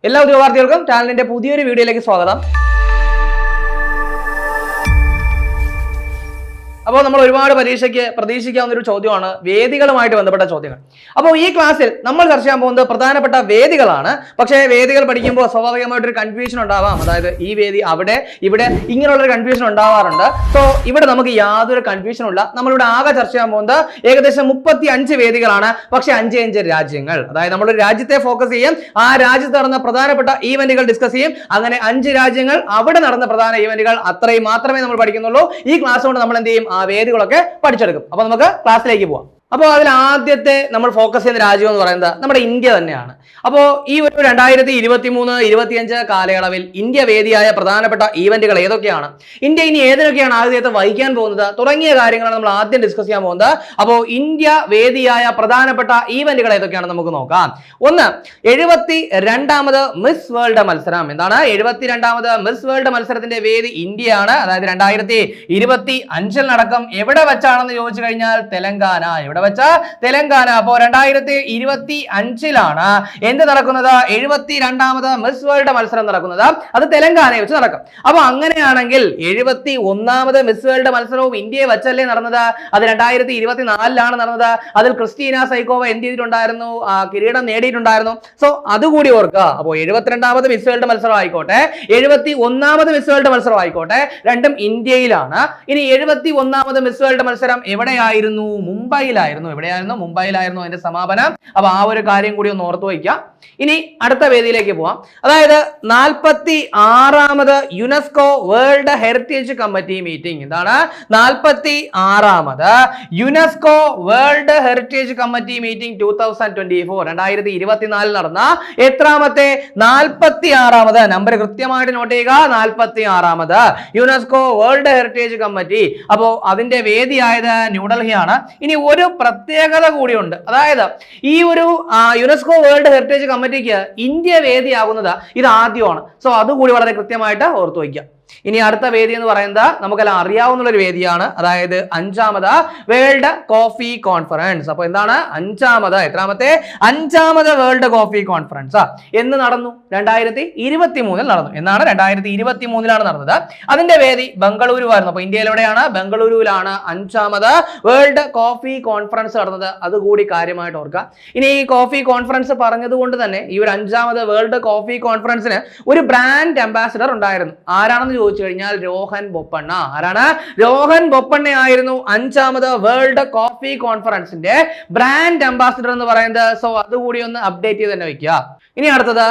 എല്ലാ ഉദ്യോഗാർത്ഥികൾക്കും ചാനലിന്റെ പുതിയൊരു വീഡിയോയിലേക്ക് സ്വാഗതം. അപ്പോൾ നമ്മൾ ഒരുപാട് പരീക്ഷയ്ക്ക് പ്രതീക്ഷിക്കാവുന്ന ഒരു ചോദ്യമാണ് വേദികളുമായിട്ട് ബന്ധപ്പെട്ട ചോദ്യങ്ങൾ. അപ്പോൾ ഈ ക്ലാസ്സിൽ നമ്മൾ ചർച്ച ചെയ്യാൻ പോകുന്നത് പ്രധാനപ്പെട്ട വേദികളാണ്. പക്ഷേ വേദികൾ പഠിക്കുമ്പോൾ സ്വാഭാവികമായിട്ടൊരു കൺഫ്യൂഷൻ ഉണ്ടാവാം. അതായത് ഈ വേദി അവിടെ ഇവിടെ ഇങ്ങനെയുള്ളൊരു കൺഫ്യൂഷൻ ഉണ്ടാവാറുണ്ട്. സോ ഇവിടെ നമുക്ക് യാതൊരു കൺഫ്യൂഷനും ഇല്ല. നമ്മളിവിടെ ആകെ ചർച്ച ചെയ്യാൻ പോകുന്നത് ഏകദേശം 35 വേദികളാണ്. പക്ഷേ 5 രാജ്യങ്ങൾ. അതായത് നമ്മളൊരു രാജ്യത്തെ ഫോക്കസ് ചെയ്യും, ആ രാജ്യത്ത് നടന്ന പ്രധാനപ്പെട്ട ഈവന്റുകൾ ഡിസ്കസ് ചെയ്യും. അങ്ങനെ 5 രാജ്യങ്ങൾ, അവിടെ നടന്ന പ്രധാന ഈവന്റുകൾ, അത്രയും മാത്രമേ നമ്മൾ പഠിക്കുന്നുള്ളൂ. ഈ ക്ലാസ് കൊണ്ട് നമ്മൾ എന്ത് ചെയ്യും? ആ വേദികളൊക്കെ പഠിച്ചെടുക്കും. അപ്പൊ നമുക്ക് ക്ലാസ്സിലേക്ക് പോവാം. അപ്പോൾ അതിൽ ആദ്യത്തെ നമ്മൾ ഫോക്കസ് ചെയ്യുന്ന രാജ്യം എന്ന് പറയുന്നത് നമ്മുടെ ഇന്ത്യ തന്നെയാണ്. അപ്പോൾ ഈ ഒരു 2023-25 കാലയളവിൽ ഇന്ത്യ വേദിയായ പ്രധാനപ്പെട്ട ഈവന്റുകൾ ഏതൊക്കെയാണ്, ഇന്ത്യ ഇനി ഏതൊക്കെയാണ് ആദ്യത്തെ വഹിക്കാൻ പോകുന്നത് തുടങ്ങിയ കാര്യങ്ങളാണ് നമ്മൾ ആദ്യം ഡിസ്കസ് ചെയ്യാൻ പോകുന്നത്. അപ്പോൾ ഇന്ത്യ വേദിയായ പ്രധാനപ്പെട്ട ഈവന്റുകൾ ഏതൊക്കെയാണെന്ന് നമുക്ക് നോക്കാം. ഒന്ന്, 72ാമത് മിസ് വേൾഡ് മത്സരം. എന്താണ് 72ാമത് മിസ് വേൾഡ് മത്സരത്തിന്റെ വേദി ഇന്ത്യയാണ്. അതായത് 2025 നടക്കും. എവിടെ വെച്ചാണെന്ന് ചോദിച്ചു കഴിഞ്ഞാൽ തെലങ്കാന. എവിടെ വെച്ച? തെലങ്കാന. അപ്പോൾ 2025 എന്ത് നടക്കുന്നത്? 72ാമത് മിസ് വേൾഡ് മത്സരം നടക്കുന്നത്. അത് തെലങ്കാനയെ വെച്ച് നടക്കും. അപ്പൊ അങ്ങനെയാണെങ്കിൽ 71ാമത് മിസ് വേൾഡ് മത്സരവും ഇന്ത്യയെ വെച്ചല്ലേ നടന്നത്? അത് 2024 നടന്നത്. അതിൽ ക്രിസ്റ്റീന സൈക്കോവ എന്ത് ചെയ്തിട്ടുണ്ടായിരുന്നു? കിരീടം നേടിയിട്ടുണ്ടായിരുന്നു. സോ അതുകൂടി ഓർക്കുക. അപ്പോൾ 72ാമത് മിസ് വേൾഡ് മത്സരം ആയിക്കോട്ടെ, 71ാമത് മിസ് വേൾഡ് മത്സരം ആയിക്കോട്ടെ, രണ്ടും ഇന്ത്യയിലാണ്. ഇനി 71ാമത് മിസ് വേൾഡ് മത്സരം എവിടെയായിരുന്നു? മുംബൈയിലായിരുന്നു. എവിടെയായിരുന്നു? മുംബൈയിലായിരുന്നു അതിന്റെ സമാപനം. അപ്പൊ ആ ഒരു കാര്യം കൂടി ഒന്ന് ഓർത്തു വയ്ക്കുക. ഇനി അടുത്ത വേദിയിലേക്ക് പോവാം. അതായത് 46ാമത് UNESCO world heritage committee meeting. എന്താണ് 46ാമത് UNESCO world heritage committee meeting 2024 നടന്ന എത്രാമത്തെ? 46ാമത്. നമ്പർ കൃത്യമായിട്ട് നോട്ട് ചെയ്യുക. 46ാമത് യുനെസ്കോ വേൾഡ് ഹെറിറ്റേജ് കമ്മിറ്റി. അപ്പോൾ അതിന്റെ വേദിയായത് ന്യൂഡൽഹിയാണ്. ഇനി ഒരു പ്രത്യേകത കൂടിയുണ്ട്. അതായത് ഈ ഒരു യുനെസ്കോ വേൾഡ് ഹെറിറ്റേജ് കമ്മിറ്റിക്ക് ഇന്ത്യ വേദിയാകുന്നത് ഇത് ആദ്യമാണ്. സോ അതുകൂടി വളരെ കൃത്യമായിട്ട് ഓർത്തു വയ്ക്കുക. ഇനി അടുത്ത വേദി എന്ന് പറയുന്നത് നമുക്കെല്ലാം അറിയാവുന്ന ഒരു വേദിയാണ്. അതായത് 5ാമത് വേൾഡ് കോഫി കോൺഫറൻസ്. അപ്പൊ എന്താണ് 5ാമത്? എത്രാമത്തെ? 5ാമത് വേൾഡ് കോഫി കോൺഫറൻസ് എന്ന് നടന്നു? 2023 നടന്നു. എന്നാണ് 2023 നടന്നത്. അതിന്റെ വേദി ബംഗളൂരു ആയിരുന്നു. അപ്പൊ ഇന്ത്യയിൽ എവിടെയാണ്? ബംഗളൂരുവിലാണ് 5ാമത് വേൾഡ് കോഫി കോൺഫറൻസ് നടന്നത്. അതുകൂടി കാര്യമായിട്ട് ഓർക്കുക. ഇനി ഈ കോഫി കോൺഫറൻസ് പറഞ്ഞതുകൊണ്ട് തന്നെ ഈ ഒരു 5ാമത് വേൾഡ് കോഫി കോൺഫറൻസിന് ഒരു ബ്രാൻഡ് അംബാസിഡർ ഉണ്ടായിരുന്നു. ആരാണെന്ന് ചോദിച്ചു കഴിഞ്ഞാൽ രോഹൻ ബൊപ്പണ്ണ. ആരാണ്? രോഹൻ ബൊപ്പണ്ണ ആയിരുന്നു 5ാമത് വേൾഡ് കോഫി കോൺഫറൻസിന്റെ ബ്രാൻഡ് അംബാസിഡർ എന്ന് പറയുന്നത്. സോ അതുകൂടി ഒന്ന് അപ്ഡേറ്റ് ചെയ്ത് തന്നെ വെക്കുക. ഇനി അടുത്തത്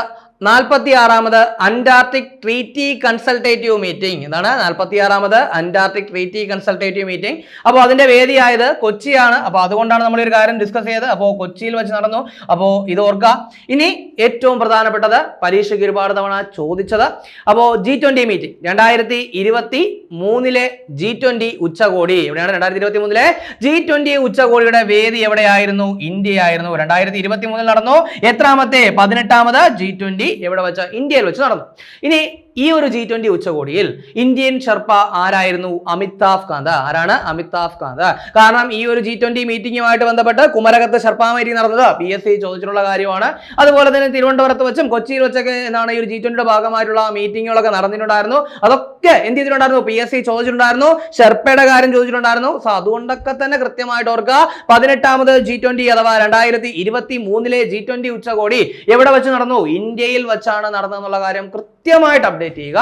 46ാമത് അന്റാർട്ടിക് ട്രീറ്റി കൺസൾട്ടേറ്റീവ് മീറ്റിംഗ്. എന്താണ് 46ാമത് അന്റാർട്ടിക് ട്രീറ്റി കൺസൾട്ടേറ്റീവ് മീറ്റിംഗ്? അപ്പോൾ അതിന്റെ വേദിയായത് കൊച്ചിയാണ്. അപ്പോൾ അതുകൊണ്ടാണ് നമ്മൾ ഒരു കാര്യം ഡിസ്കസ് ചെയ്തത്. അപ്പോൾ കൊച്ചിയിൽ വെച്ച് നടന്നു. അപ്പോൾ ഇത് ഓർക്കുക. ഇനി ഏറ്റവും പ്രധാനപ്പെട്ടത്, പരീക്ഷയ്ക്ക് ഒരുപാട് തവണ ചോദിച്ചത്, അപ്പോൾ G20 മീറ്റിംഗ് 2023 G20 ഉച്ചകോടി എവിടെയാണ്? 2023 G20 ഉച്ചകോടിയുടെ വേദി എവിടെയായിരുന്നു? ഇന്ത്യയായിരുന്നു. 2023 നടന്നു. എത്രാമത്തെ? 18ാമത് G20 എവിടെ വെച്ച? ഇന്ത്യയിൽ വെച്ച് നടന്നു. ഇനി ഈ ഒരു G20 ഉച്ചകോടിയിൽ ഇന്ത്യൻ ഷെർപ്പ ആരായിരുന്നു? അമിതാഭ് കാന്ത്. ആരാണ്? അമിതാഭ് കാന്ത്. കാരണം ഈ ഒരു G20 മീറ്റിംഗുമായിട്ട് ബന്ധപ്പെട്ട് കുമരകത്ത് ഷെർപ്പ മീറ്റിംഗ് നടന്നത് PSC ചോദിച്ചിട്ടുള്ള കാര്യമാണ്. അതുപോലെ തന്നെ തിരുവനന്തപുരത്ത് വെച്ചും കൊച്ചിയിൽ വെച്ചൊക്കെ എന്താണ് ഈ ഒരു G20 ഭാഗമായിട്ടുള്ള മീറ്റിങ്ങുകളൊക്കെ നടന്നിട്ടുണ്ടായിരുന്നു. അതൊക്കെ എന്ത് ചെയ്തിട്ടുണ്ടായിരുന്നു? PSC ചോദിച്ചിട്ടുണ്ടായിരുന്നു. ഷെർപ്പയുടെ കാര്യം ചോദിച്ചിട്ടുണ്ടായിരുന്നു. സോ അതുകൊണ്ടൊക്കെ തന്നെ കൃത്യമായിട്ട് ഓർക്കുക. 18ാമത് G20 അഥവാ 2023 G20 ഉച്ചകോടി എവിടെ വെച്ച് നടന്നു? ഇന്ത്യയിൽ വെച്ചാണ് നടന്നതെന്നുള്ള കാര്യം കൃത്യമായിട്ട് അപ്ഡേറ്റ് ചെയ്യുക.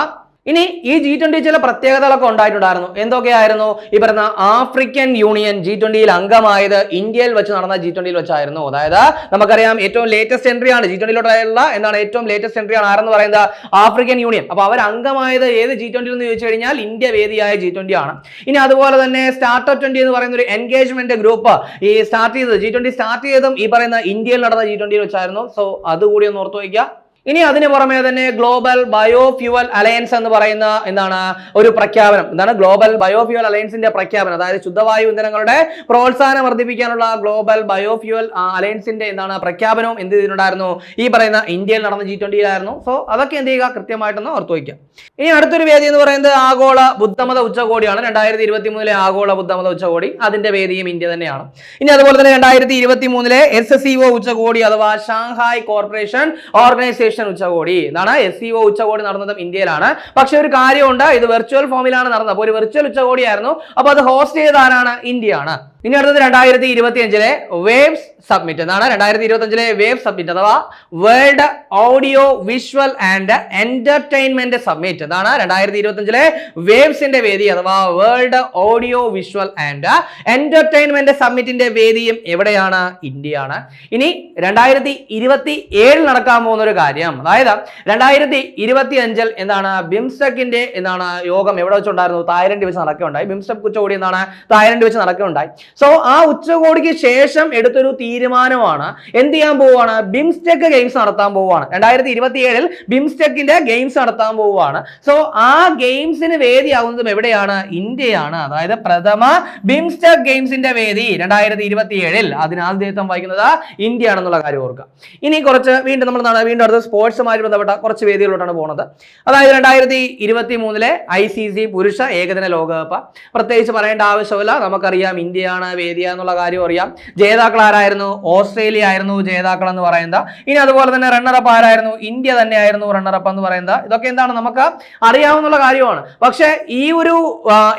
ഇനി ഈ G20 ചില പ്രത്യേകതകളൊക്കെ ഉണ്ടായിട്ടുണ്ടായിരുന്നു. എന്തൊക്കെയായിരുന്നു? ഈ പറയുന്ന ആഫ്രിക്കൻ യൂണിയൻ G20 അംഗമായത് ഇന്ത്യയിൽ വെച്ച് നടന്ന G20 വെച്ചായിരുന്നു. അതായത് നമുക്കറിയാം ഏറ്റവും ലേറ്റസ്റ്റ് എൻട്രി ആണ് G20 എന്താണ് ഏറ്റവും ലേറ്റസ്റ്റ് എൻട്രി ആണ് ആരെന്ന് പറയുന്നത്? African union. അപ്പൊ അവർ അംഗമായത് ഏത് G20 എന്ന് ചോദിച്ചു കഴിഞ്ഞാൽ ഇന്ത്യ വേദിയായ G20 ആണ്. ഇനി അതുപോലെ തന്നെ സ്റ്റാർട്ടപ്പ് 20 എന്ന് പറയുന്ന ഒരു എൻഗേജ്മെന്റ് ഗ്രൂപ്പ് ഈ സ്റ്റാർട്ട് ചെയ്തത് G20 സ്റ്റാർട്ട് ചെയ്തതും ഈ പറയുന്ന ഇന്ത്യയിൽ നടന്ന G20 വെച്ചായിരുന്നു. സോ അതുകൂടി ഒന്ന് ഓർത്തു വയ്ക്കുക. ഇനി അതിന് പുറമെ തന്നെ ഗ്ലോബൽ ബയോഫ്യൂവൽ അലയൻസ് എന്ന് പറയുന്ന എന്താണ് ഒരു പ്രഖ്യാപനം. എന്താണ് ഗ്ലോബൽ ബയോഫ്യൂവൽ അലയൻസിന്റെ പ്രഖ്യാപനം? അതായത് ശുദ്ധവായു ഇന്ധനങ്ങളുടെ പ്രോത്സാഹനം വർദ്ധിപ്പിക്കാനുള്ള ഗ്ലോബൽ ബയോഫ്യൂവൽ അലയൻസിന്റെ എന്താണ് പ്രഖ്യാപനവും എന്ത് ചെയ്തിട്ടുണ്ടായിരുന്നു? ഈ പറയുന്ന ഇന്ത്യയിൽ നടന്ന G20 ആയിരുന്നു. സോ അതൊക്കെ എന്ത് ചെയ്യുക? കൃത്യമായിട്ടൊന്ന് ഓർത്തു വയ്ക്കുക. ഇനി അടുത്തൊരു വേദി എന്ന് പറയുന്നത് ആഗോള ബുദ്ധമത ഉച്ചകോടിയാണ്. 2023 ആഗോള ബുദ്ധമത ഉച്ചകോടി. അതിന്റെ വേദിയും ഇന്ത്യ തന്നെയാണ്. ഇനി അതുപോലെ തന്നെ 2023 SCO ഉച്ചകോടി അഥവാ ഷാങ്ഹായ് കോർപ്പറേഷൻ ഓർഗനൈസേഷൻ ഏഷ്യൻ ഉച്ചകോടി എന്താണ് SCO ഉച്ചകോടി നടന്നതും ഇന്ത്യയിലാണ്. പക്ഷെ ഒരു കാര്യമുണ്ട്, ഇത് വെർച്വൽ ഫോമിലാണ് നടന്നത്. അപ്പോൾ ഒരു വെർച്വൽ ഉച്ചകോടി ആയിരുന്നു. അപ്പോൾ അത് ഹോസ്റ്റ് ചെയ്ത ആരാണ്? ഇന്ത്യയാണ്. ഇനി അടുത്തത് 2025 വേവ്സ് സബ്മിറ്റ് എന്നാണ്. 2025 വേവ് സബ്മിറ്റ് അഥവാ world audio visual and entertainment submit എന്നാണ്. 2025 വേവ്സിന്റെ വേദി അഥവാ world audio visual and entertainment സബ്മിറ്റിന്റെ വേദിയും എവിടെയാണ്? ഇന്ത്യയാണ്. ഇനി 2027 നടക്കാൻ പോകുന്ന ഒരു കാര്യം, അതായത് 2025 എന്താണ് ബിംസ്റ്റെക്കിന്റെ എന്താണ് യോഗം എവിടെ വെച്ചുണ്ടായിരുന്നു? തായ്ലൻഡ് വെച്ച് നടക്കുകയുണ്ടായി. ബിംസ്റ്റെക് ഉച്ചകോടി എന്താണ് തായ്ലൻഡ് വെച്ച് നടക്കുകയുണ്ടായി. സോ ആ ഉച്ചകോടിക്ക് ശേഷം എടുത്തൊരു തീരുമാനമാണ് എന്ത് ചെയ്യാൻ പോവുകയാണ്? ബിംസ്റ്റെക് ഗെയിംസ് നടത്താൻ പോവുകയാണ്. 2027 ബിംസ്റ്റെക്കിന്റെ ഗെയിംസ് നടത്താൻ പോവുകയാണ്. സോ ആ ഗെയിംസിന് വേദിയാവുന്നതും എവിടെയാണ്? ഇന്ത്യയാണ്. അതായത് പ്രഥമ ബിംസ്റ്റെക് ഗെയിംസിന്റെ വേദി 2027 അതിന് ആതിഥേയത്വം വഹിക്കുന്നത് ഇന്ത്യ ആണെന്നുള്ള കാര്യം ഓർക്കുക. ഇനി കുറച്ച് വീണ്ടും അടുത്ത സ്പോർട്സുമായി ബന്ധപ്പെട്ട കുറച്ച് വേദികളിലോട്ടാണ് പോകുന്നത്. അതായത് 2023 ICC പുരുഷ ഏകദിന ലോകകപ്പ് പ്രത്യേകിച്ച് പറയേണ്ട ആവശ്യമില്ല, നമുക്കറിയാം ഇന്ത്യയാണ് വേദിയ എന്നുള്ള കാര്യം അറിയാം. ജേതാക്കൾ ആരായിരുന്നു? ഓസ്ട്രേലിയ ആയിരുന്നു ജേതാക്കൾ എന്ന് പറയുന്നത്. ഇനി അതുപോലെ തന്നെ റണ്ണറപ്പ് ആരായിരുന്നു? ഇന്ത്യ തന്നെയായിരുന്നു റണ്ണറപ്പ് എന്ന് പറയുന്നത്. ഇതൊക്കെ എന്താണ് നമുക്ക് അറിയാവുന്ന കാര്യമാണ്. പക്ഷെ ഈ ഒരു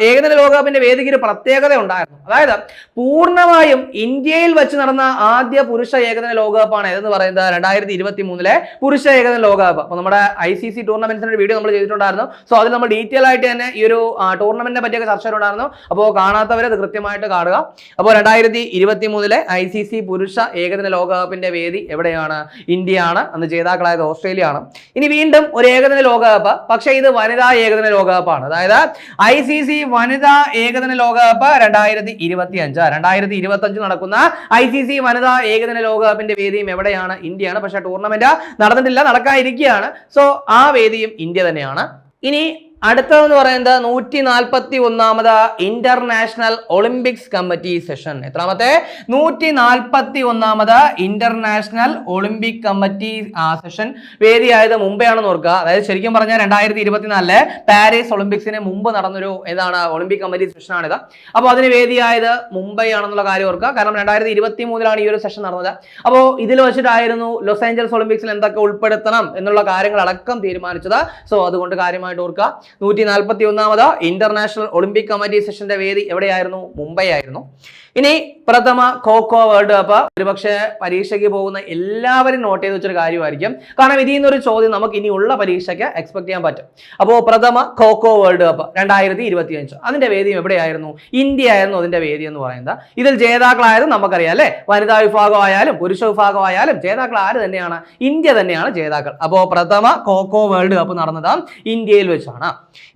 ഏകദിന ലോകകപ്പിന്റെ വേദിക്ക് ഒരു പ്രത്യേകത ഉണ്ടായിരുന്നു. അതായത് പൂർണ്ണമായും ഇന്ത്യയിൽ വെച്ച് നടന്ന ആദ്യ പുരുഷ ഏകദിന ലോകകപ്പാണ് ഏതെന്ന് പറയുന്നത് 2023 പുരുഷ ഏകദിന ലോകകപ്പ്. അപ്പോൾ നമ്മുടെ ICC ടൂർണമെന്റ്സിന്റെ വീഡിയോ നമ്മൾ ചെയ്തിട്ടുണ്ടായിരുന്നു. സോ അതിൽ നമ്മൾ ഡീറ്റെയിൽ ആയിട്ട് തന്നെ ഈ ഒരു ടൂർണമെന്റിനെ പറ്റിയൊക്കെ ചർച്ച ചെയ്തിട്ടുണ്ടായിരുന്നു. അപ്പോൾ കാണാത്തവരെ അത് കൃത്യമായിട്ട് കാണുക. അപ്പോൾ 2023 ICC പുരുഷ ഏകദിന ലോകകപ്പിന്റെ വേദി എവിടെയാണ്? ഇന്ത്യയാണ്. അന്ന് ജേതാക്കളായത് ഓസ്ട്രേലിയ ആണ്. ഇനി വീണ്ടും ഒരു ഏകദിന ലോകകപ്പ്, പക്ഷേ ഇത് വനിതാ ഏകദിന ലോകകപ്പാണ്. അതായത് ICC വനിതാ ഏകദിന ലോകകപ്പ് 2025 നടക്കുന്ന ICC വനിതാ ഏകദിന ലോകകപ്പിന്റെ വേദിയും എവിടെയാണ്? ഇന്ത്യയാണ്. പക്ഷേ ടൂർണമെന്റ് നടന്നിട്ടില്ല, നടക്കാതിരിക്കുകയാണ്. സോ ആ വേദിയും ഇന്ത്യ തന്നെയാണ്. ഇനി അടുത്തതെന്ന് പറയുന്നത് 141ാമത് ഇന്റർനാഷണൽ ഒളിമ്പിക്സ് കമ്മിറ്റി സെഷൻ. എത്രാമത്തെ? 141ാമത് ഇന്റർനാഷണൽ ഒളിമ്പിക് കമ്മിറ്റി സെഷൻ വേദിയായത് മുംബൈയാണെന്ന് ഓർക്കുക. അതായത് ശരിക്കും പറഞ്ഞാൽ 2024 പാരീസ് ഒളിമ്പിക്സിന് മുമ്പ് നടന്നൊരു ഏതാണ് ഒളിമ്പിക് കമ്മിറ്റി സെഷനാണിത്. അപ്പോൾ അതിന് വേദിയായത് മുംബൈ ആണെന്നുള്ള കാര്യം ഓർക്കുക. കാരണം 2023 ഈ ഒരു സെഷൻ നടന്നത്. അപ്പോൾ ഇതിൽ വെച്ചിട്ടായിരുന്നു ലോസ് ഏഞ്ചൽസ് ഒളിമ്പിക്സിൽ എന്തൊക്കെ ഉൾപ്പെടുത്തണം എന്നുള്ള കാര്യങ്ങളടക്കം തീരുമാനിച്ചത്. സോ അതുകൊണ്ട് കാര്യമായിട്ട് ഓർക്കുക. 141ാമത് ഇന്റർനാഷണൽ ഒളിമ്പിക് കമ്മിറ്റി സെഷന്റെ വേദി എവിടെയായിരുന്നു? മുംബൈ ആയിരുന്നു. ഇനി പ്രഥമ ഖോ വേൾഡ് കപ്പ് ഒരുപക്ഷെ പരീക്ഷയ്ക്ക് പോകുന്ന എല്ലാവരും നോട്ട് ചെയ്ത് വെച്ചൊരു കാര്യമായിരിക്കും. കാരണം ഇതിൽ നിന്നൊരു ചോദ്യം നമുക്ക് ഇനിയുള്ള പരീക്ഷയ്ക്ക് എക്സ്പെക്ട് ചെയ്യാൻ പറ്റും. അപ്പോൾ പ്രഥമ ഖോ വേൾഡ് കപ്പ് 2025 അതിന്റെ വേദിയും എവിടെയായിരുന്നു? ഇന്ത്യ ആയിരുന്നു അതിന്റെ വേദി എന്ന് പറയുന്നത്. ഇതിൽ ജേതാക്കളായത് നമുക്കറിയാം അല്ലെ, വനിതാ വിഭാഗമായാലും പുരുഷ വിഭാഗമായാലും ജേതാക്കൾ ആര് തന്നെയാണ്? ഇന്ത്യ തന്നെയാണ് ജേതാക്കൾ. അപ്പോൾ പ്രഥമ ഖോ വേൾഡ് കപ്പ് നടന്നത് ഇന്ത്യയിൽ വെച്ചാണ്.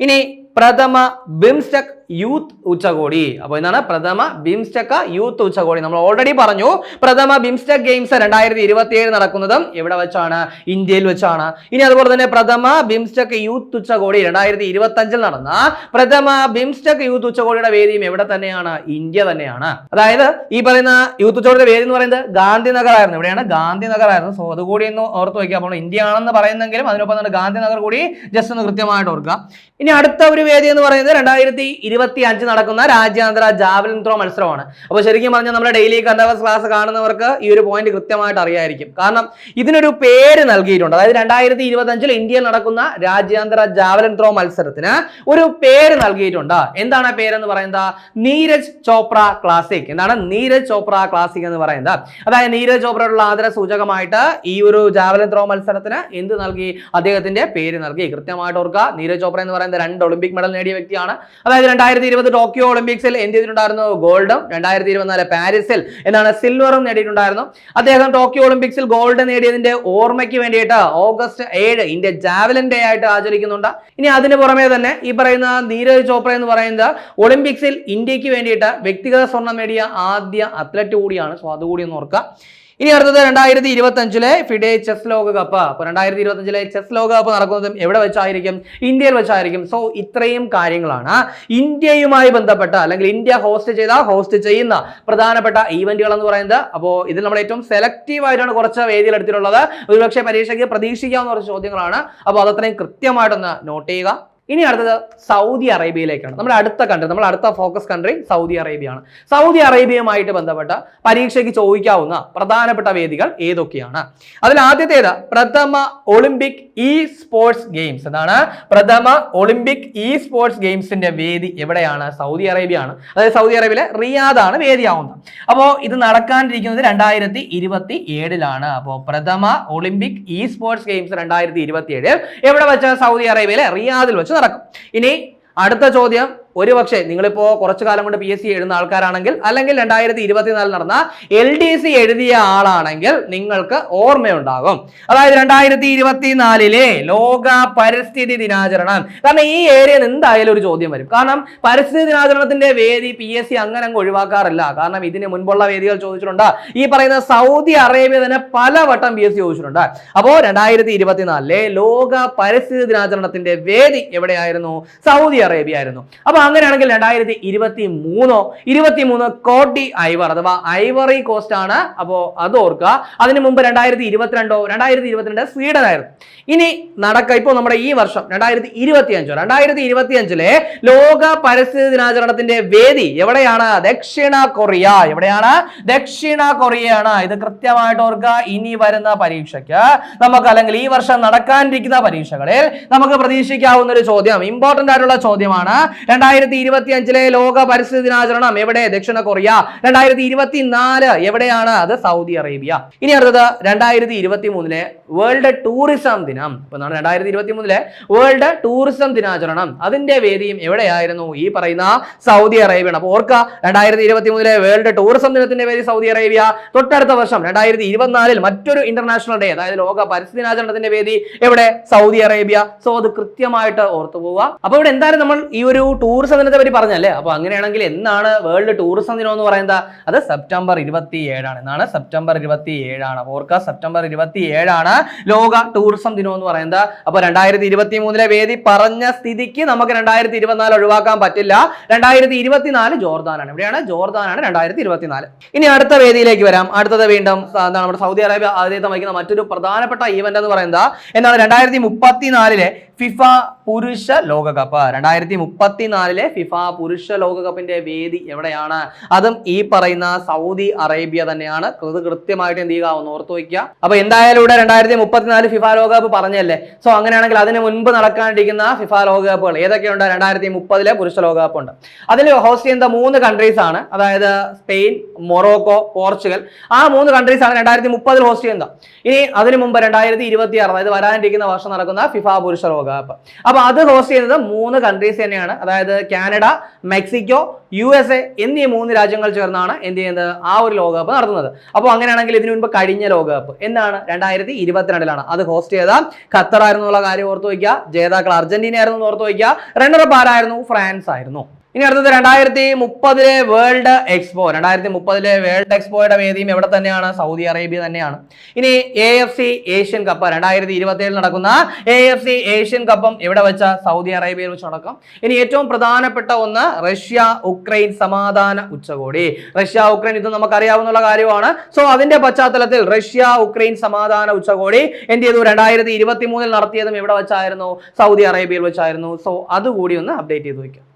ഇനി പ്രഥമ ബിംസ്റ്റെക് യൂത്ത് ഉച്ചകോടി. അപ്പോൾ എന്താണ് പ്രഥമ ബിംസ്റ്റെക് യൂത്ത് ഉച്ചകോടി? നമ്മൾ ഓൾറെഡി പറഞ്ഞു പ്രഥമ ബിംസ്റ്റെക് ഗെയിംസ് 2027 നടക്കുന്നതും എവിടെ വെച്ചാണ്? ഇന്ത്യയിൽ വെച്ചാണ്. ഇനി അതുപോലെ തന്നെ പ്രഥമ ബിംസ്റ്റെക് യൂത്ത് ഉച്ചകോടി 2025 നടന്ന പ്രഥമ ബിംസ്റ്റെക് യൂത്ത് ഉച്ചകോടിയുടെ വേദിയും എവിടെ തന്നെയാണ്? ഇന്ത്യ തന്നെയാണ്. അതായത് ഈ പറയുന്ന യൂത്ത് ഉച്ചകോടിയുടെ വേദി എന്ന് പറയുന്നത് ഗാന്ധിനഗർ ആയിരുന്നു. എവിടെയാണ്? ഗാന്ധിനഗർ ആയിരുന്നു. സോ അതുകൂടി ഒന്ന് ഓർത്ത് വയ്ക്കുക. അപ്പോൾ ഇന്ത്യ ആണെന്ന് പറയുന്നെങ്കിലും അതിനൊപ്പം തന്നെ ഗാന്ധിനഗർ കൂടി ജസ്റ്റ് ഒന്ന് കൃത്യമായിട്ട് ഓർക്കുക. ഇനി അടുത്ത ഒരു വേദി എന്ന് പറയുന്നത് 2025 നടക്കുന്ന രാജ്യാന്തര ജാവലിൻ ത്രോ മത്സരമാണ്. അപ്പോൾ ശരിക്കും പറഞ്ഞാൽ നമ്മുടെ ഡെയിലി കറണ്ട് അഫയേഴ്സ് ക്ലാസ് കാണുന്നവർക്ക് ഈ ഒരു പോയിന്റ് കൃത്യമായിട്ട് അറിയായിരിക്കും. കാരണം ഇതിനൊരു പേര് നൽകിയിട്ടുണ്ട്. അതായത് 2025 ഇന്ത്യയിൽ നടക്കുന്ന രാജ്യാന്തര ജാവലിൻ ത്രോ മത്സരത്തിന് ഒരു പേര് നൽകിയിട്ടുണ്ട്. എന്താണ് ആ പേരെന്ന് പറയുന്നത്? നീരജ് ചോപ്ര ക്ലാസിക്. എന്താണ് നീരജ് ചോപ്ര ക്ലാസിക് എന്ന് പറയുന്നത്? അതായത് നീരജ് ചോപ്രയോടുള്ള ആദര സൂചകമായിട്ട് ഈ ഒരു ജാവലിൻ ത്രോ മത്സരത്തിന് എന്ത് നൽകി? അദ്ദേഹത്തിന്റെ പേര് നൽകി. കൃത്യമായിട്ട് ഓർക്കുക. നീരജ് ചോപ്ര എന്ന് പറയുന്നത് 2 ഒളിമ്പിക് മെഡൽ നേടിയ വ്യക്തിയാണ്. അതായത് 2020 ടോക്കിയോ ഒളിമ്പിക്സിൽ എന്ത് ചെയ്തിട്ടുണ്ടായിരുന്നു? ഗോൾഡും 2024 പാരീസിൽ എന്താണ് സിൽവറും നേടിയിട്ടുണ്ടായിരുന്നു. അദ്ദേഹം ടോക്കിയോ ഒളിമ്പിക്സിൽ ഗോൾഡ് നേടിയതിന്റെ ഓർമ്മയ്ക്ക് വേണ്ടിയിട്ട് ഓഗസ്റ്റ് 7 ഇന്ത്യ ജാവലിൻ ഡേ ആയിട്ട് ആചരിക്കുന്നുണ്ട്. ഇനി അതിന് പുറമെ തന്നെ ഈ പറയുന്ന നീരജ് ചോപ്ര എന്ന് പറയുന്നത് ഒളിമ്പിക്സിൽ ഇന്ത്യക്ക് വേണ്ടിയിട്ട് വ്യക്തിഗത സ്വർണം നേടിയ ആദ്യ അത്ലറ്റ് കൂടിയാണ്. സോ അതുകൂടി ഒന്ന് ഓർക്കുക. ഇനി അടുത്തത് 2025 ഫിഡെ ചെസ് ലോകകപ്പ്. അപ്പോൾ 2025 ചെസ് ലോകകപ്പ് നടക്കുന്നതും എവിടെ വെച്ചായിരിക്കും? ഇന്ത്യയിൽ വെച്ചായിരിക്കും. സോ ഇത്രയും കാര്യങ്ങളാണ് ഇന്ത്യയുമായി ബന്ധപ്പെട്ട അല്ലെങ്കിൽ ഇന്ത്യ ഹോസ്റ്റ് ചെയ്യുന്ന പ്രധാനപ്പെട്ട ഈവന്റുകൾ എന്ന് പറയുന്നത്. അപ്പോൾ ഇതിൽ നമ്മൾ ഏറ്റവും സെലക്റ്റീവ് ആയിട്ടാണ് കുറച്ച് വേദികൾ എടുത്തിട്ടുള്ളത്. ഒരുപക്ഷെ പരീക്ഷയ്ക്ക് പ്രതീക്ഷിക്കാവുന്ന കുറച്ച് ചോദ്യങ്ങളാണ്. അപ്പോൾ അതത്രയും കൃത്യമായിട്ടൊന്ന് നോട്ട് ചെയ്യുക. ഇനി അടുത്തത് സൗദി അറേബ്യയിലേക്കാണ്. നമ്മുടെ അടുത്ത കൺട്രി, നമ്മുടെ അടുത്ത ഫോക്കസ് കൺട്രി സൗദി അറേബ്യയാണ്. സൗദി അറേബ്യയുമായിട്ട് ബന്ധപ്പെട്ട പരീക്ഷയ്ക്ക് ചോദിക്കാവുന്ന പ്രധാനപ്പെട്ട വേദികൾ ഏതൊക്കെയാണ്? അതിൽ ആദ്യത്തേത് പ്രഥമ ഒളിമ്പിക് ഇ സ്പോർട്സ് ഗെയിംസ്. എന്താണ് പ്രഥമ ഒളിമ്പിക് ഇ സ്പോർട്സ് ഗെയിംസിന്റെ വേദി എവിടെയാണ്? സൗദി അറേബ്യ ആണ്. അതായത് സൗദി അറേബ്യയിലെ റിയാദാണ് വേദിയാവുന്നത്. അപ്പോൾ ഇത് നടക്കാനിരിക്കുന്നത് 2027 അപ്പോൾ പ്രഥമ ഒളിമ്പിക് ഇ സ്പോർട്സ് ഗെയിംസ് 2027 എവിടെ വെച്ച്? സൗദി അറേബ്യയിലെ റിയാദിൽ വെച്ച് നടക്കും. ഇനി അടുത്ത ചോദ്യം, ഒരുപക്ഷെ നിങ്ങളിപ്പോ കുറച്ചു കാലം കൊണ്ട് PSC എഴുതുന്ന ആൾക്കാരാണെങ്കിൽ, അല്ലെങ്കിൽ 2024 നടന്ന LDC എഴുതിയ ആളാണെങ്കിൽ നിങ്ങൾക്ക് ഓർമ്മയുണ്ടാകും. അതായത് 2024 ലോക പരിസ്ഥിതി ദിനാചരണം. കാരണം ഈ ഏരിയയിൽ എന്തായാലും ഒരു ചോദ്യം വരും. കാരണം പരിസ്ഥിതി ദിനാചരണത്തിന്റെ വേദി PSC അങ്ങനെ അങ്ങ് ഒഴിവാക്കാറില്ല. കാരണം ഇതിന് മുൻപുള്ള വേദികൾ ചോദിച്ചിട്ടുണ്ട്. ഈ പറയുന്ന സൗദി അറേബ്യ തന്നെ പലവട്ടം PSC ചോദിച്ചിട്ടുണ്ട്. അപ്പോൾ 2024 ലോക പരിസ്ഥിതി ദിനാചരണത്തിന്റെ വേദി എവിടെയായിരുന്നു? സൗദി അറേബ്യ ആയിരുന്നു. അപ്പൊ അങ്ങനെയാണെങ്കിൽ 2023 കോട്ടി ഐവർ അഥവാ ഐവറി കോസ്റ്റ് ആണ്. അപ്പോ അത് ഓർക്കുക. അതിനു മുമ്പ് 2022 സ്വീഡൻ ആയിരുന്നു. ഇനി ഇപ്പോ നമ്മുടെ ഈ വർഷം 2025 ലോക പരിസ്ഥിതി ദിനാചരണത്തിന്റെ വേദി എവിടെയാണ്? ദക്ഷിണ കൊറിയ. എവിടെയാണ്? ദക്ഷിണ കൊറിയയാണ്. ഇത് കൃത്യമായിട്ട് ഓർക്കുക. ഇനി വരുന്ന പരീക്ഷയ്ക്ക് നമുക്ക്, അല്ലെങ്കിൽ ഈ വർഷം നടക്കാനിരിക്കുന്ന പരീക്ഷകളിൽ നമുക്ക് പ്രതീക്ഷിക്കാവുന്ന ഒരു ചോദ്യം, ഇമ്പോർട്ടന്റ് ആയിട്ടുള്ള ചോദ്യമാണ്. 2025 ലോക പരിസ്ഥിതി ദിനാചരണം എവിടെ? ദക്ഷിണ കൊറിയ. 2024 എവിടെയാണ്? അത് സൗദി അറേബ്യ. ഇനി അടുത്തത് 2023 വേൾഡ് ടൂറിസം ദിനം. ഇപ്പൊ 2023 വേൾഡ് ടൂറിസം ദിനാചരണം, അതിന്റെ വേദിയും എവിടെയായിരുന്നു? ഈ പറയുന്ന സൗദി അറേബ്യയാണ്. അപ്പൊ ഓർക്കുക, 2023 വേൾഡ് ടൂറിസം ദിനത്തിന്റെ വേദി സൗദി അറേബ്യ. തൊട്ടടുത്ത വർഷം 2024 മറ്റൊരു ഇന്റർനാഷണൽ ഡേ, അതായത് ലോക പരിസ്ഥിതി ദിനാചരണത്തിന്റെ വേദി എവിടെ? Saudi Arabia. സോ അത് കൃത്യമായിട്ട് ഓർത്തു പോവുക. അപ്പൊ ഇവിടെ എന്തായാലും നമ്മൾ ഈ ഒരു ടൂറിസം ദിനത്തെ പറ്റി പറഞ്ഞല്ലേ. അപ്പൊ അങ്ങനെയാണെങ്കിൽ എന്നാണ് വേൾഡ് ടൂറിസം ദിനം എന്ന് പറയുന്നത്? അത് സെപ്റ്റംബർ 27 ആണ്. എന്നാണ്? സെപ്റ്റംബർ 27 ആണ്. ഓർക്കുക, സെപ്റ്റംബർ 27 ആണ് ലോക ടൂറിസം ദിനം എന്ന് പറയുന്നത്. അപ്പൊ 2023 വേദി പറഞ്ഞ സ്ഥിതിക്ക് നമുക്ക് 2024 ഒഴിവാക്കാൻ പറ്റില്ല. 2024 ജോർദാനാണ്. എവിടെയാണ്? ജോർദാനാണ് 2024. ഇനി അടുത്ത വേദിയിലേക്ക് വരാം. അടുത്തത് വീണ്ടും എന്താണ്? നമ്മുടെ സൗദി അറേബ്യ ആതിഥേയത്വം വഹിക്കുന്ന മറ്റൊരു പ്രധാനപ്പെട്ട ഈവന്റ് എന്ന് പറയുന്നത് എന്താണ്? 2034 ഫിഫ പുരുഷ ലോകകപ്പ്. 2034 ഫിഫ പുരുഷ ലോകകപ്പിന്റെ വേദി എവിടെയാണ്? അതും ഈ പറയുന്ന സൗദി അറേബ്യ തന്നെയാണ്. ഇത് കൃത്യമായിട്ട് എന്ത് ചെയ്യുക? ഒന്ന് ഓർത്തു വയ്ക്കുക. അപ്പൊ എന്തായാലും ഇവിടെ 2034 ഫിഫ ലോകകപ്പ് പറഞ്ഞല്ലേ. സോ അങ്ങനെയാണെങ്കിൽ അതിന് മുൻപ് നടക്കാനിരിക്കുന്ന ഫിഫ ലോകകപ്പുകൾ ഏതൊക്കെയുണ്ട്? 2030 പുരുഷ ലോകകപ്പ് ഉണ്ട്. അതിൽ ഹോസ്റ്റ് ചെയ്യുന്ന 3 കൺട്രീസ് ആണ്. അതായത് സ്പെയിൻ, മൊറോക്കോ, പോർച്ചുഗൽ. ആ 3 കൺട്രീസ് ആണ് 2030 ഹോസ്റ്റ് ചെയ്യുന്നത്. ഇനി അതിനു മുമ്പ് 2026, അതായത് വരാനിരിക്കുന്ന വർഷം നടക്കുന്ന ഫിഫ പുരുഷ ലോകകപ്പ്. അപ്പൊ അത് ഹോസ്റ്റ് ചെയ്യുന്നത് 3 കൺട്രീസ് തന്നെയാണ്. അതായത് കാനഡ, മെക്സിക്കോ, USA എന്നീ 3 രാജ്യങ്ങൾ ചേർന്നാണ് എന്ത് ചെയ്യുന്നത്? ആ ഒരു ലോകകപ്പ് നടത്തുന്നത്. അപ്പോൾ അങ്ങനെയാണെങ്കിൽ ഇതിനു മുൻപ് കഴിഞ്ഞ ലോകകപ്പ് എന്നാണ്? 2022 അത് ഹോസ്റ്റ് ചെയ്ത ഖത്തർ ആയിരുന്നു എന്നുള്ള കാര്യം ഓർത്തു വയ്ക്കുക. ജേതാക്കൾ അർജന്റീന ആയിരുന്നു ഓർത്തു വയ്ക്കുക. റണ്ണറപ്പ് ആരായിരുന്നു? ഫ്രാൻസ് ആയിരുന്നു. ഇനി അടുത്തത് 2030 വേൾഡ് എക്സ്പോ. 2030 വേൾഡ് എക്സ്പോയുടെ വേദിയും എവിടെ തന്നെയാണ്? സൗദി അറേബ്യ തന്നെയാണ്. ഇനി AFC ഏഷ്യൻ കപ്പ് 2027 നടക്കുന്ന AFC ഏഷ്യൻ കപ്പും എവിടെ വെച്ച? സൗദി അറേബ്യയിൽ വെച്ച് നടക്കും. ഇനി ഏറ്റവും പ്രധാനപ്പെട്ട ഒന്ന് റഷ്യ ഉക്രൈൻ സമാധാന ഉച്ചകോടി. റഷ്യ ഉക്രൈൻ ഇത് നമുക്കറിയാവുന്ന കാര്യമാണ്. സോ അതിന്റെ പശ്ചാത്തലത്തിൽ റഷ്യ ഉക്രൈൻ സമാധാന ഉച്ചകോടി എന്ത് ചെയ്തു? 2023 നടത്തിയതും എവിടെ വെച്ചായിരുന്നു? സൗദി അറേബ്യയിൽ വെച്ചായിരുന്നു. സോ അതുകൂടി ഒന്ന് അപ്ഡേറ്റ് ചെയ്ത് വയ്ക്കാം.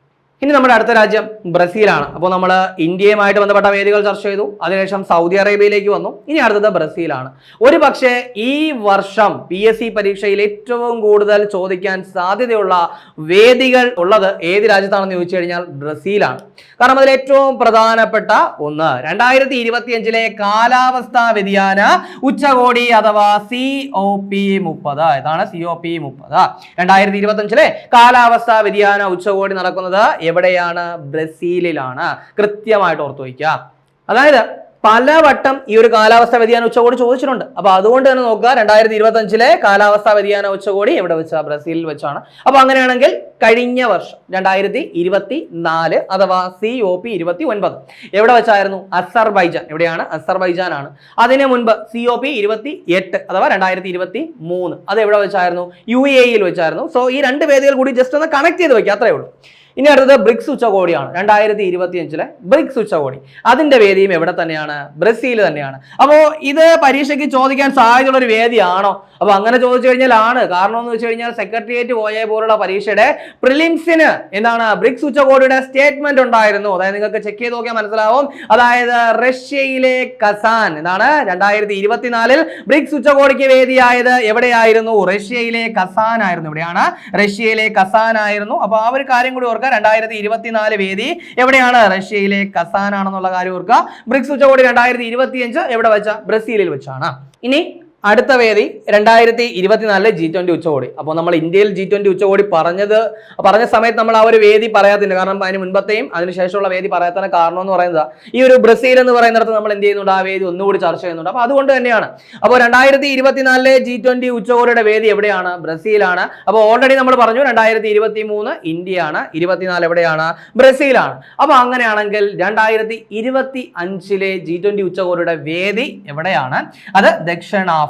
ഇനി നമ്മുടെ അടുത്ത രാജ്യം ബ്രസീലാണ്. അപ്പോൾ നമ്മൾ ഇന്ത്യയുമായിട്ട് ബന്ധപ്പെട്ട വേദികൾ ചർച്ച ചെയ്തു. അതിനുശേഷം സൗദി അറേബ്യയിലേക്ക് വന്നു. ഇനി അടുത്തത് ബ്രസീലാണ്. ഒരു പക്ഷേ ഈ വർഷം PSC പരീക്ഷയിൽ ഏറ്റവും കൂടുതൽ ചോദിക്കാൻ സാധ്യതയുള്ള വേദികൾ ഉള്ളത് ഏത് രാജ്യത്താണെന്ന് ചോദിച്ചു കഴിഞ്ഞാൽ ബ്രസീലാണ്. കാരണം അതിൽ ഏറ്റവും പ്രധാനപ്പെട്ട ഒന്ന് 2025 കാലാവസ്ഥാ വ്യതിയാന ഉച്ചകോടി അഥവാ COP30. ഇതാണ് COP30. 2025 കാലാവസ്ഥാ വ്യതിയാന ഉച്ചകോടി നടക്കുന്നത് എവിടെയാണ്? ബ്രസീലിലാണ്. കൃത്യമായിട്ട് ഓർത്തു വയ്ക്കുക. അതായത് പലവട്ടം ഈ ഒരു കാലാവസ്ഥാ വ്യതിയാന ഉച്ചകോടി ചോദിച്ചിട്ടുണ്ട്. അപ്പൊ അതുകൊണ്ട് തന്നെ നോക്കുക, 2025 കാലാവസ്ഥാ വ്യതിയാന ഉച്ചകോടി എവിടെ വെച്ചാ? ബ്രസീലിൽ വെച്ചാണ്. അപ്പൊ അങ്ങനെയാണെങ്കിൽ കഴിഞ്ഞ വർഷം 2024 അഥവാ COP29 എവിടെ വെച്ചായിരുന്നു? അസർബൈജാൻ. എവിടെയാണ്? അസർബൈജാൻ ആണ്. അതിനു മുൻപ് COP28 അഥവാ 2023 അത് എവിടെ വെച്ചായിരുന്നു? UAE വെച്ചായിരുന്നു. സോ ഈ 2 വേദികൾ കൂടി ജസ്റ്റ് ഒന്ന് കണക്ട് ചെയ്ത് വെക്കുക, അത്രേ ഉള്ളൂ. ഇനി അടുത്തത് ബ്രിക്സ് ഉച്ചകോടിയാണ് 2025 ബ്രിക്സ് ഉച്ചകോടി. അതിന്റെ വേദിയും എവിടെ തന്നെയാണ്? ബ്രസീൽ തന്നെയാണ്. അപ്പോൾ ഇത് പരീക്ഷയ്ക്ക് ചോദിക്കാൻ സാധ്യതയുള്ള ഒരു വേദിയാണോ? അപ്പൊ അങ്ങനെ ചോദിച്ചു കഴിഞ്ഞാൽ ആണ്. കാരണം എന്ന് വെച്ച് കഴിഞ്ഞാൽ സെക്രട്ടേറിയറ്റ് OA പോലുള്ള പരീക്ഷയുടെ പ്രിലിംസിന് എന്താണ് ബ്രിക്സ് ഉച്ചകോടിയുടെ സ്റ്റേറ്റ്മെന്റ് ഉണ്ടായിരുന്നു. അതായത് നിങ്ങൾക്ക് ചെക്ക് ചെയ്ത് നോക്കിയാൽ മനസ്സിലാവും. അതായത് റഷ്യയിലെ കസാൻ എന്താണ് 2024 ബ്രിക്സ് ഉച്ചകോടിക്ക് വേദിയായത് എവിടെയായിരുന്നു? റഷ്യയിലെ കസാൻ ആയിരുന്നു. എവിടെയാണ്? റഷ്യയിലെ കസാൻ ആയിരുന്നു. അപ്പൊ ആ ഒരു കാര്യം കൂടി ഓർക്കുക. 2024 വേദി എവിടെയാണ്? റഷ്യയിലെ കസാൻ ആണെന്നുള്ള കാര്യം ഓർക്കുക. ബ്രിക്സ് ഉച്ചകോടി 2025 എവിടെ വെച്ച? ബ്രസീലിൽ വെച്ചാണ്. ഇനി അടുത്ത വേദി 2024 G20 ഉച്ചകോടി. അപ്പോൾ നമ്മൾ ഇന്ത്യയിൽ G20 ഉച്ചകോടി പറഞ്ഞ സമയത്ത് നമ്മൾ ആ ഒരു വേദി പറയാത്തില്ല. കാരണം അതിന് മുൻപത്തെയും അതിനുശേഷമുള്ള വേദി പറയാത്തതിന് കാരണം എന്ന് പറയുന്നത് ഈ ഒരു ബ്രസീൽ എന്ന് പറയുന്നിടത്ത് നമ്മൾ എന്ത് ചെയ്യുന്നുണ്ട്? ആ വേദി ഒന്നുകൂടി ചർച്ച ചെയ്യുന്നുണ്ട്. അപ്പോൾ അതുകൊണ്ട് തന്നെയാണ്. അപ്പോൾ 2024 G20 ഉച്ചകോടിയുടെ വേദി എവിടെയാണ്? ബ്രസീലാണ്. അപ്പോൾ ഓൾറെഡി നമ്മൾ പറഞ്ഞു 2023 ഇന്ത്യയാണ്, 24 എവിടെയാണ്? ബ്രസീലാണ്. അപ്പോൾ അങ്ങനെയാണെങ്കിൽ 2025 G20 ഉച്ചകോടിയുടെ വേദി എവിടെയാണ്? അത് ദക്ഷിണാഫ്രിക്ക.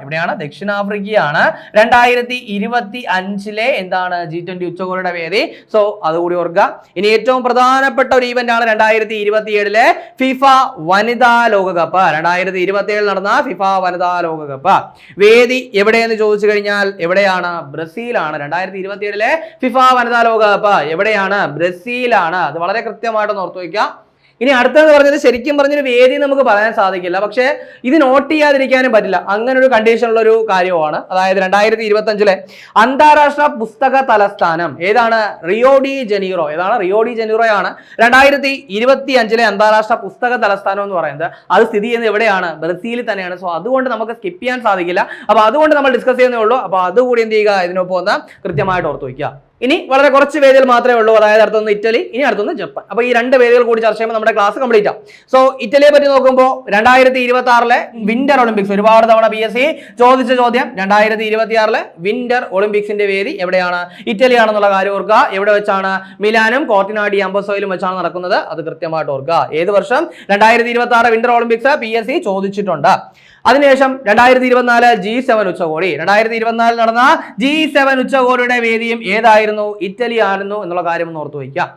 എവിടെയാണ്? ദക്ഷിണാഫ്രിക്കയാണ് 2025 എന്താണ് G20 ഉച്ചകോടിയുടെ വേദി. സോ അതുകൂടി ഓർക്കുക. ഇനി ഏറ്റവും പ്രധാനപ്പെട്ട ഒരു ഈവന്റ് ആണ് 2027 ഫിഫ വനിതാ ലോകകപ്പ്. 2027 നടന്ന ഫിഫ വനിതാ ലോകകപ്പ് വേദി എവിടെയെന്ന് ചോദിച്ചു കഴിഞ്ഞാൽ എവിടെയാണ്? ബ്രസീലാണ്. 2027 ഫിഫ വനിതാ ലോകകപ്പ് എവിടെയാണ്? ബ്രസീലാണ്. അത് വളരെ കൃത്യമായിട്ടൊന്ന് ഓർത്തു വയ്ക്കാം. ഇനി അടുത്തത് പറഞ്ഞത് ശരിക്കും പറഞ്ഞൊരു വേദി നമുക്ക് പറയാൻ സാധിക്കില്ല. പക്ഷേ ഇത് നോട്ട് ചെയ്യാതിരിക്കാനും പറ്റില്ല. അങ്ങനെ ഒരു കണ്ടീഷനുള്ള ഒരു കാര്യമാണ്. അതായത് 2025 അന്താരാഷ്ട്ര പുസ്തക തലസ്ഥാനം ഏതാണ്? Rio de Janeiro. ഏതാണ്? റിയോ ഡി ജനീറോയാണ് 2025 അന്താരാഷ്ട്ര പുസ്തക തലസ്ഥാനം എന്ന് പറയുന്നത്. അത് സ്ഥിതി ചെയ്യുന്നത് എവിടെയാണ്? ബ്രസീലിൽ തന്നെയാണ്. സോ അതുകൊണ്ട് നമുക്ക് സ്കിപ്പ് ചെയ്യാൻ സാധിക്കില്ല. അപ്പൊ അതുകൊണ്ട് നമ്മൾ ഡിസ്കസ് ചെയ്യുന്നേ ഉള്ളൂ. അപ്പൊ അതുകൂടി എന്ത് ചെയ്യുക? ഇതിനൊപ്പം ഒന്ന് കൃത്യമായിട്ട് ഓർത്തു വയ്ക്കുക. ഇനി വളരെ കുറച്ച് വേദികൾ മാത്രമേ ഉള്ളൂ. അതായത് അടുത്തൊന്ന് ഇറ്റലി, ഇനി അടുത്തൊന്ന് ജപ്പാൻ. അപ്പോൾ ഈ രണ്ട് വേദികൾ കൂടി ചർച്ച ചെയ്യുമ്പോൾ നമ്മുടെ ക്ലാസ് കംപ്ലീറ്റ് ആവും. സോ ഇറ്റലിയെ പറ്റി നോക്കുമ്പോൾ 2026 വിന്റർ ഒളിമ്പിക്സ് ഒരുപാട് തവണ PSC ചോദിച്ച ചോദ്യം. 2026 വിന്റർ ഒളിമ്പിക്സിന്റെ വേദി എവിടെയാണ്? ഇറ്റലി ആണെന്നുള്ള കാര്യം ഓർക്കുക. എവിടെ വെച്ചാണ്? മിലാനും കോർട്ടിനാഡി അംബസോയിലും വെച്ചാണ് നടക്കുന്നത്. അത് കൃത്യമായിട്ട് ഓർക്കുക. ഏത് വർഷം? 2026 വിന്റർ ഒളിമ്പിക്സ് PSC ചോദിച്ചിട്ടുണ്ട്. അതിനുശേഷം 2024 G7 ഉച്ചകോടി. 2024 നടന്ന G7 ഉച്ചകോടിയുടെ വേദിയും ഏതായിരുന്നു? ഇറ്റലി ആയിരുന്നു എന്നുള്ള കാര്യം ഒന്ന് ഓർത്തു വയ്ക്കുക.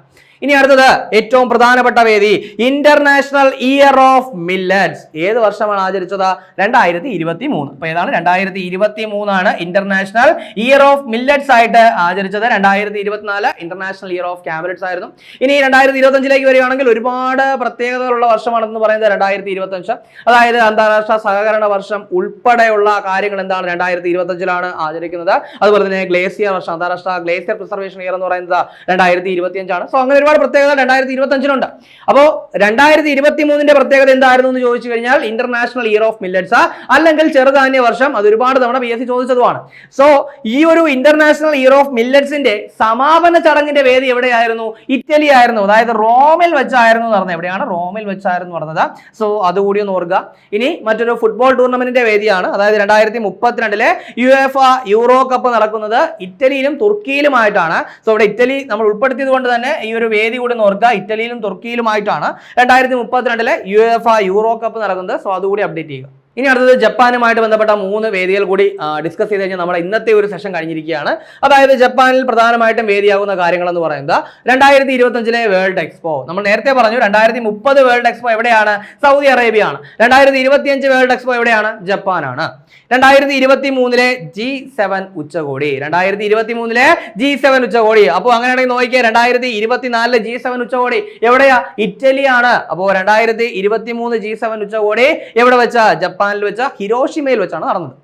ഇനി അടുത്തത് ഏറ്റവും പ്രധാനപ്പെട്ട വേദി ഇന്റർനാഷണൽ ഇയർ ഓഫ് മില്ലറ്റ്സ്. ഏത് വർഷമാണ് ആചരിച്ചത്? 2023. അപ്പൊ ഏതാണ്? 2023 ആണ് ഇന്റർനാഷണൽ ഇയർ ഓഫ് മില്ലറ്റ്സ് ആയിട്ട് ആചരിച്ചത്. 2024 ഇന്റർനാഷണൽ ഇയർ ഓഫ് ക്യാബിനറ്റ്സ് ആയിരുന്നു. ഇനി 2025 വരികയാണെങ്കിൽ ഒരുപാട് പ്രത്യേകതകളുള്ള വർഷമാണെന്ന് പറയുന്നത് 2025. അതായത് അന്താരാഷ്ട്ര സഹകരണ വർഷം ഉൾപ്പെടെയുള്ള കാര്യങ്ങൾ എന്താണ് 2025 ആചരിക്കുന്നത്. അതുപോലെ തന്നെ ഗ്ലേസിയർ വർഷം, അന്താരാഷ്ട്ര ഗ്ലേസിയർ പ്രിസർവേഷൻ ഇയർ എന്ന് പറയുന്നത് 2025 ആണ്. സോ അങ്ങനെ ഒരുപാട് പ്രത്യേകത 2025 അപ്പോൾ 2023 പ്രത്യേകത എന്തായിരുന്നു എന്ന് ചോദിച്ചു കഴിഞ്ഞാൽ ഇന്റർനാഷണൽ ഇയർ ഓഫ് മില്ലറ്റ്സ്, അല്ലെങ്കിൽ ചെറുധാന്യ വർഷം. അത് ഒരുപാട് തവണ PSC ചോദിച്ചതുമാണ്. സോ ഈ ഒരു ഇന്റർനാഷണൽ ഇയർ ഓഫ് മില്ലറ്റ്സിന്റെ സമാപന ചടങ്ങിന്റെ വേദി എവിടെയായിരുന്നു? ഇറ്റലി ആയിരുന്നു. അതായത് റോമിൽ വെച്ചായിരുന്നു നടന്നത്. എവിടെയാണ്? റോമിൽ വെച്ചായിരുന്നു നടന്നത്. സോ അതുകൂടി ഒന്ന് ഓർക്കുക. ഇനി മറ്റൊരു ഫുട്ബോൾ ടൂർണമെന്റിന്റെ വേദിയാണ്. അതായത് 2032 UEFA യൂറോ കപ്പ് നടക്കുന്നത് ഇറ്റലിയിലും തുർക്കിയിലുമായിട്ടാണ്. സോ ഇവിടെ ഇറ്റലി നമ്മൾ ഉൾപ്പെടുത്തിയത് കൊണ്ട് തന്നെ ഈ ഒരു വേദി കൂടി ഓർക്കുക. ഇറ്റലിയിലും തുർക്കിയിലുമായിട്ടാണ് 2032 UEFA യൂറോ കപ്പ് നടക്കുന്നത്. സോ അതുകൂടി അപ്ഡേറ്റ് ചെയ്യുക. ഇനി അടുത്തത് ജപ്പാനുമായിട്ട് ബന്ധപ്പെട്ട 3 വേദികൾ കൂടി ഡിസ്കസ് ചെയ്ത് കഴിഞ്ഞാൽ നമ്മുടെ ഇന്നത്തെ ഒരു സെഷൻ കഴിഞ്ഞിരിക്കുകയാണ്. അതായത് ജപ്പാനിൽ പ്രധാനമായിട്ടും വേദിയാകുന്ന കാര്യങ്ങൾ എന്ന് പറയുന്നത് 2025 വേൾഡ് എക്സ്പോ. നമ്മൾ നേരത്തെ പറഞ്ഞു 2030 വേൾഡ് എക്സ്പോ എവിടെയാണ്? സൗദി അറേബ്യ ആണ്. 2025 വേൾഡ് എക്സ്പോ എവിടെയാണ്? ജപ്പാനാണ്. 2023 G7 ഉച്ചകോടി. 2023 G7 ഉച്ചകോടി. അപ്പോൾ അങ്ങനെയാണെങ്കിൽ നോക്കിയാൽ 2024 G7 ഉച്ചകോടി എവിടെയാ? ഇറ്റലിയാണ്. അപ്പോൾ 2023 G7 ഉച്ചകോടി എവിടെ വെച്ചാ? ജപ്പാനിൽ വെച്ച ഹിരോഷിമയിൽ വെച്ചാണ് നടന്നത്.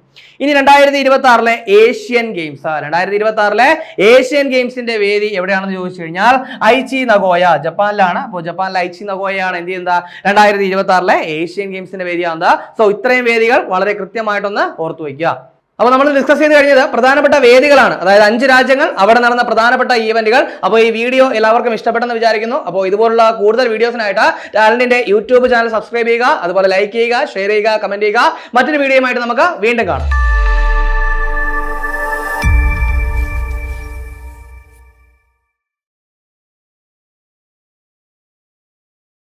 ഇനി 2026 ഏഷ്യൻ ഗെയിംസ്. 2026 ഏഷ്യൻ ഗെയിംസിന്റെ വേദി എവിടെയാണെന്ന് ചോദിച്ചു കഴിഞ്ഞാൽ ഐച്ചി നഗോയ, ജപ്പാനിലാണ്. അപ്പോൾ ജപ്പാനിലെ ഐച്ചി നഗോയയാണ് എന്ത് ചെയ്യുന്നത്? 2026 ഏഷ്യൻ ഗെയിംസിന്റെ വേദിയാണ്. സോ ഇത്രയും വേദികൾ വളരെ കൃത്യമായിട്ടൊന്ന് ഓർത്തു വയ്ക്കുക. അപ്പോൾ നമ്മൾ ഡിസ്കസ് ചെയ്ത് കഴിഞ്ഞത് പ്രധാനപ്പെട്ട വേദികളാണ്. അതായത് 5 രാജ്യങ്ങൾ, അവിടെ നടന്ന പ്രധാനപ്പെട്ട ഈവന്റുകൾ. അപ്പോൾ ഈ വീഡിയോ എല്ലാവർക്കും ഇഷ്ടപ്പെട്ടെന്ന് വിചാരിക്കുന്നു. അപ്പോൾ ഇതുപോലുള്ള കൂടുതൽ വീഡിയോസിനായിട്ട് ടാലന്റിന്റെ യൂട്യൂബ് ചാനൽ സബ്സ്ക്രൈബ് ചെയ്യുക, അതുപോലെ ലൈക്ക് ചെയ്യുക, ഷെയർ ചെയ്യുക, കമന്റ് ചെയ്യുക. മറ്റൊരു വീഡിയോയുമായിട്ട് നമുക്ക് വീണ്ടും കാണാം.